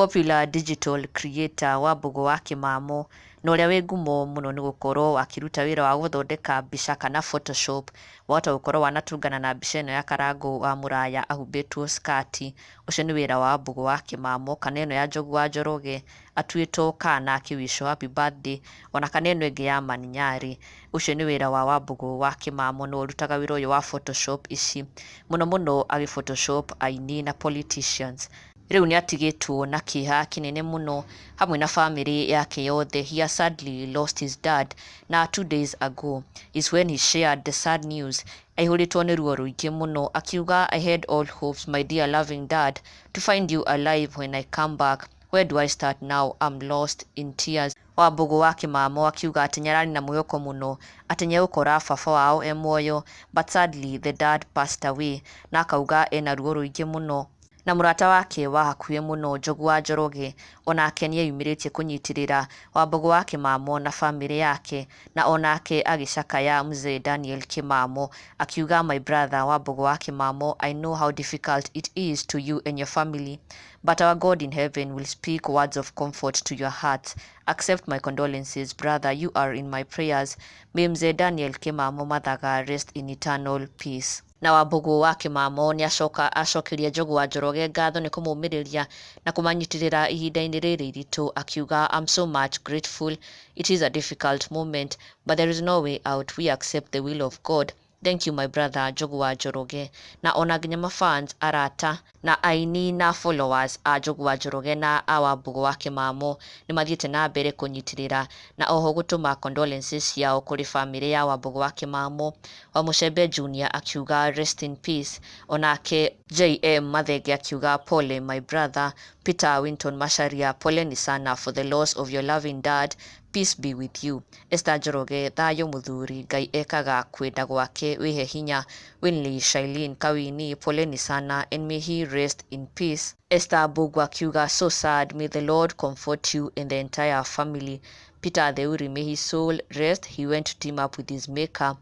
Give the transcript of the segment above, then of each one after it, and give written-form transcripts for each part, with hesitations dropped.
popular digital creator Wambugu wa Kimamo na ũrĩa wĩ ngumo mũno nĩ gũkorwo akĩruta wĩra wa gũthondeka mbica kana Photoshop, wahota gũkorwo wanatungana na mbica ĩno ya Karangũ wa Mũraya ahumbĩtwo skati. Ũcio nĩ wĩra wa Wambugu wa Kimamo, kana ĩno ya Njogu wa Njoroge atuĩtwo kana akĩwishwo happy birthday, ona kana ĩno ĩngĩ ya Maninyari. Ũcio nĩ wĩra wa Wambugu wa Kimamo, no ũrutaga wĩra ũyũ wa Photoshop ici mũno mũno agĩ Photoshop aini na politicians. Rĩu nĩ atigĩtwo na kĩeha kĩnene mũno hamwe na famĩlĩ yake yothe. He has sadly lost his dad, na 2 days ago is when he shared the sad news. Aihũrĩtwo nĩ ruo rũingĩ mũno akiuga, I had all hopes my dear loving dad to find you alive when I come back. Where do I start now? I'm lost in tears. Wambugu wa Kimamo akiuga atĩ nĩararĩ na mwĩhoko mũno atĩ nĩegũkora baba wao e muoyo, but sadly the dad passed away, na akauga ena ruo rũingĩ mũno. Na mũrata wake wa hakuhĩ mũno Njogu wa Njoroge onake nĩeyumĩrĩtie kũnyitĩrĩra Wambugu wa Kimamo na famĩlĩ yake, na onake agĩcakaya mzee Daniel Kimamo akiuga, my brother Wambugu wa Kimamo, I know how difficult it is to you and your family, but our God in heaven will speak words of comfort to your heart. Accept my condolences, brother, you are in my prayers. May mzee Daniel Kimamo Mathaga rest in eternal peace. Na Wambugu wa Kimamo nĩ acokeria Njogu wa Njoroge ngatho nĩ kũmũmĩrĩria na kũmanyitĩrĩra ihinda-inĩ rĩrĩ iritũ, akiuga, I'm so much grateful. It is a difficult moment, but there is no way out. We accept the will of God. Thank you my brother Njogu wa Njoroge. Na ona nginya mafans, arata na aini na followers a Njogu wa Njoroge na a Wambugu wa Kimamo nĩ mathiĩte na mbere kũnyitĩrĩra na oho gũtũma condolences yao kũrĩ famĩlĩ ya Wambugu wa Kimamo. Wamucembe Junior akiuga rest in peace, onake JM Mathenge akiuga pole my brother. Peter Winton Macharia, poleni sana for the loss of your loving dad. Peace be with you. Esther Njoroge, thayũ mũthuri, Ngai ekaga kwenda gwake, wihe hinya. Winley Shailene Kawini, poleni sana and may he rest in peace. Esther Mbugu akiuga, so sad, may the Lord comfort you and the entire family. Peter Theuri, may his soul rest, he went to team up with his maker.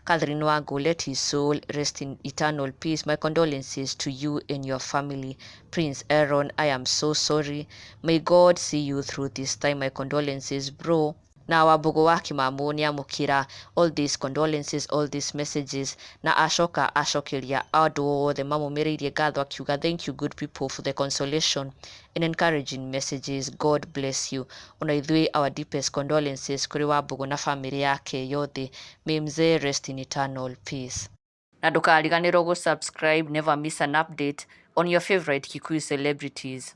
Catherine Wangu, let his soul rest in eternal peace. My condolences to you and your family. Prince Aaron, I am so sorry. May God see you through this time. My condolences, bro. Na Wambugu wa Kimamo nĩamũkĩra all these condolences, all these messages, na acokeria andũ othe mamũmĩrĩirie ngatho akiuga, thank you good people for the consolation and encouraging messages. God bless you. Ona ithuĩ our deepest condolences kũrĩ Wambugu na famĩlĩ yake yothe. May mzee rest in eternal peace. Na ndũkariganĩrwo gũsubscribe, never miss an update on your favorite Kikuyu celebrities.